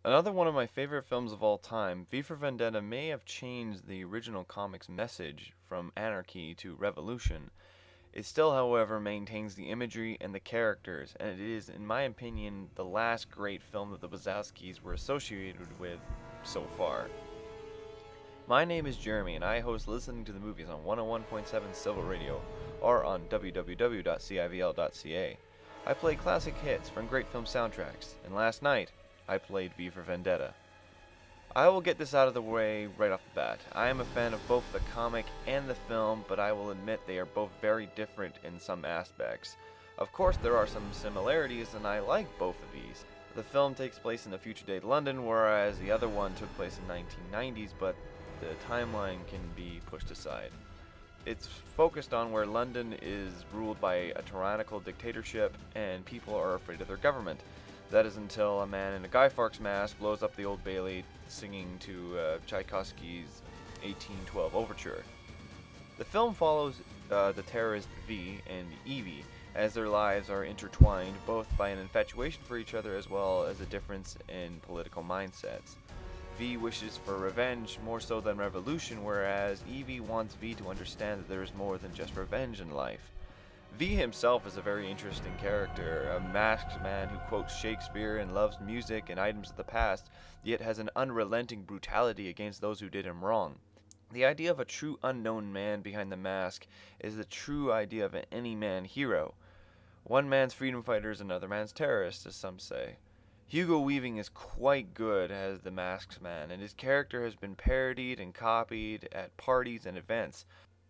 Another one of my favorite films of all time, V for Vendetta may have changed the original comic's message from anarchy to revolution. It still, however, maintains the imagery and the characters, and it is, in my opinion, the last great film that the Wazowskis were associated with so far. My name is Jeremy, and I host Listening to the Movies on 101.7 Silver Radio, or on www.civl.ca. I play classic hits from great film soundtracks, and last night, I played V for Vendetta. I will get this out of the way right off the bat. I am a fan of both the comic and the film, but I will admit they are both very different in some aspects. Of course, there are some similarities, and I like both of these. The film takes place in the future day London, whereas the other one took place in 1990s, but the timeline can be pushed aside. It's focused on where London is ruled by a tyrannical dictatorship, and people are afraid of their government. That is until a man in a Guy Fawkes mask blows up the Old Bailey singing to Tchaikovsky's 1812 Overture. The film follows the terrorist V and Evie as their lives are intertwined both by an infatuation for each other as well as a difference in political mindsets. V wishes for revenge more so than revolution, whereas Evie wants V to understand that there is more than just revenge in life. V himself is a very interesting character, a masked man who quotes Shakespeare and loves music and items of the past, yet has an unrelenting brutality against those who did him wrong. The idea of a true unknown man behind the mask is the true idea of an any-man hero. One man's freedom fighter is another man's terrorist, as some say. Hugo Weaving is quite good as the Masked Man, and his character has been parodied and copied at parties and events.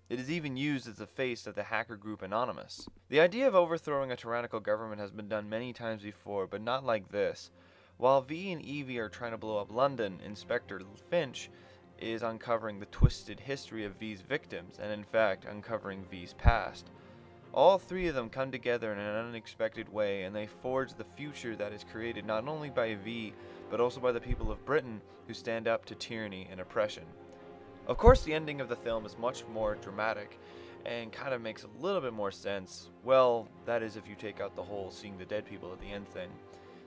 It is even used as the face of the hacker group Anonymous. The idea of overthrowing a tyrannical government has been done many times before, but not like this. While V and Evie are trying to blow up London, Inspector Finch is uncovering the twisted history of V's victims, and in fact, uncovering V's past. All three of them come together in an unexpected way, and they forge the future that is created not only by V, but also by the people of Britain who stand up to tyranny and oppression. Of course, the ending of the film is much more dramatic and kind of makes a little bit more sense. Well, that is if you take out the whole seeing the dead people at the end thing.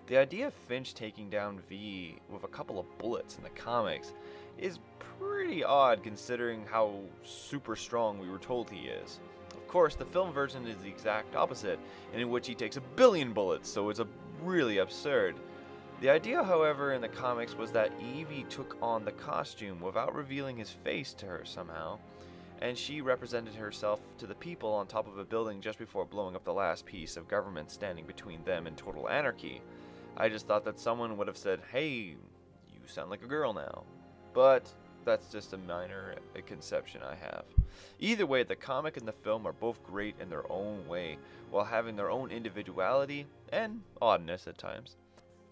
The idea of Finch taking down V with a couple of bullets in the comics is pretty odd considering how super strong we were told he is. Of course, the film version is the exact opposite, in which he takes 1 billion bullets, so it's really absurd. The idea, however, in the comics was that Evie took on the costume without revealing his face to her somehow, and she represented herself to the people on top of a building just before blowing up the last piece of government standing between them and total anarchy. I just thought that someone would have said, "Hey, you sound like a girl now." But that's just a minor conception I have. Either way, the comic and the film are both great in their own way, while having their own individuality and oddness at times.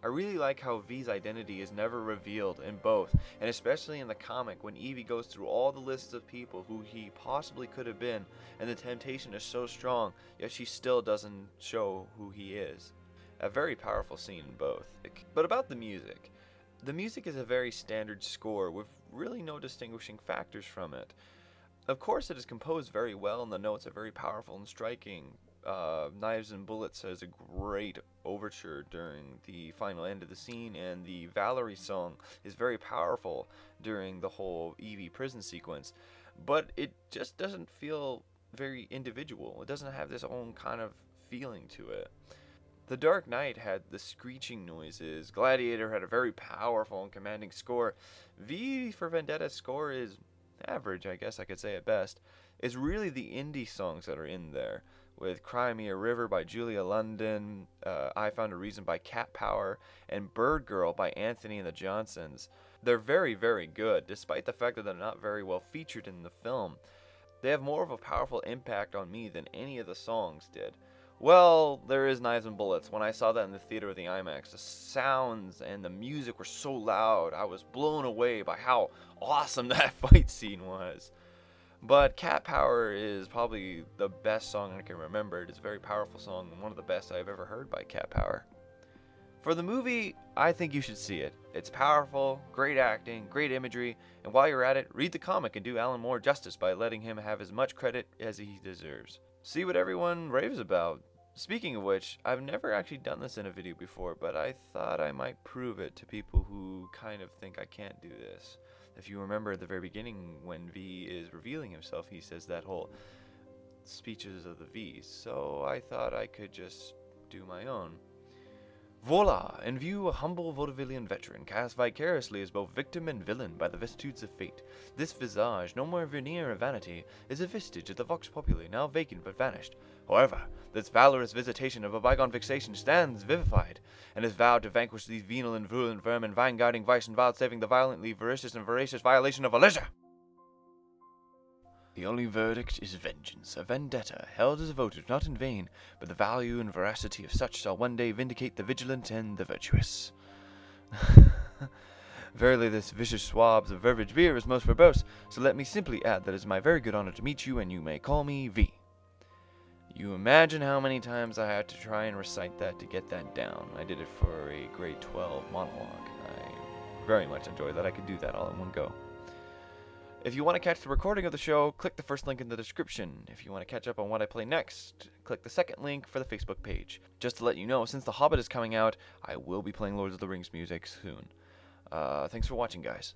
I really like how V's identity is never revealed in both, and especially in the comic when Evie goes through all the lists of people who he possibly could have been, and the temptation is so strong, yet she still doesn't show who he is. A very powerful scene in both. But about the music. The music is a very standard score with really no distinguishing factors from it. Of course, it is composed very well, and the notes are very powerful and striking. Knives and Bullets has a great overture during the final end of the scene, and the Valerie song is very powerful during the whole Evie prison sequence, but it just doesn't feel very individual. It doesn't have this own kind of feeling to it. The Dark Knight had the screeching noises, Gladiator had a very powerful and commanding score. V for Vendetta's score is average, I guess I could say at best. It's really the indie songs that are in there, with Cry Me a River by Julia London, I Found a Reason by Cat Power, and Bird Girl by Anthony and the Johnsons. They're very, very good, despite the fact that they're not very well featured in the film. They have more of a powerful impact on me than any of the songs did. Well, there is Knives and Bullets. When I saw that in the theater with the IMAX, the sounds and the music were so loud, I was blown away by how awesome that fight scene was. But Cat Power is probably the best song I can remember. It is a very powerful song and one of the best I've ever heard by Cat Power. For the movie, I think you should see it. It's powerful, great acting, great imagery, and while you're at it, read the comic and do Alan Moore justice by letting him have as much credit as he deserves. See what everyone raves about. Speaking of which, I've never actually done this in a video before, but I thought I might prove it to people who kind of think I can't do this. If you remember at the very beginning when V is revealing himself, he says that whole speeches of the V's, so I thought I could just do my own. Voila! In view, a humble vaudevillian veteran, cast vicariously as both victim and villain by the vicissitudes of fate. This visage, no more veneer of vanity, is a vestige of the vox populi, now vacant but vanished. However, this valorous visitation of a bygone fixation stands vivified, and has vowed to vanquish these venal and virulent vermin, vanguarding vice and vouchsafing the violently vicious and voracious violation of a leisure. The only verdict is vengeance, a vendetta, held as a votive not in vain, but the value and veracity of such shall one day vindicate the vigilant and the virtuous. Verily this vicious swabs of verbiage beer is most verbose, so let me simply add that it is my very good honor to meet you, and you may call me V. You imagine how many times I had to try and recite that to get that down. I did it for a grade 12 monologue. I very much enjoyed that. I could do that all in one go. If you want to catch the recording of the show, click the first link in the description. If you want to catch up on what I play next, click the second link for the Facebook page. Just to let you know, since The Hobbit is coming out, I will be playing Lord of the Rings music soon. Thanks for watching, guys.